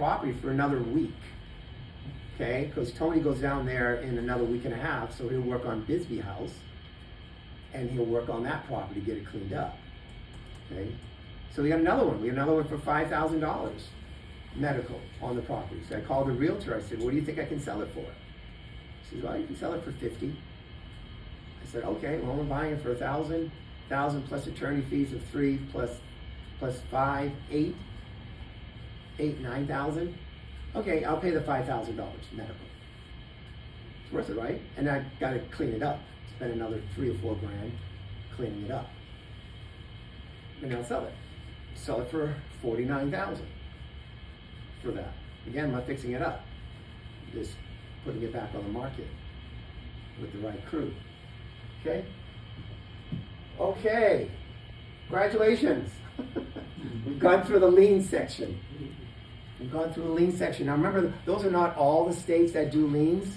property for another week. Okay, because Tony goes down there in another week and a half, so he'll work on Bisbee House, and he'll work on that property, get it cleaned up. Okay, so we got another one. We got another one for $5,000 medical on the property. So I called the realtor. I said, "What do you think I can sell it for?" She said, "Well, you can sell it for 50." I said, "Okay, well, we're buying it for 1,000 plus attorney fees of 3 plus 5, 8, 9,000. Okay, I'll pay the $5,000 medical. It's worth it, right? And I got to clean it up. Spend another 3 or 4 grand cleaning it up. And I'll sell it. Sell it for 49,000 for that. Again, I'm not fixing it up. Just putting it back on the market with the right crew. Okay? Okay. Congratulations. We've gone through the lien section. We've gone through the lien section. Now remember, those are not all the states that do liens.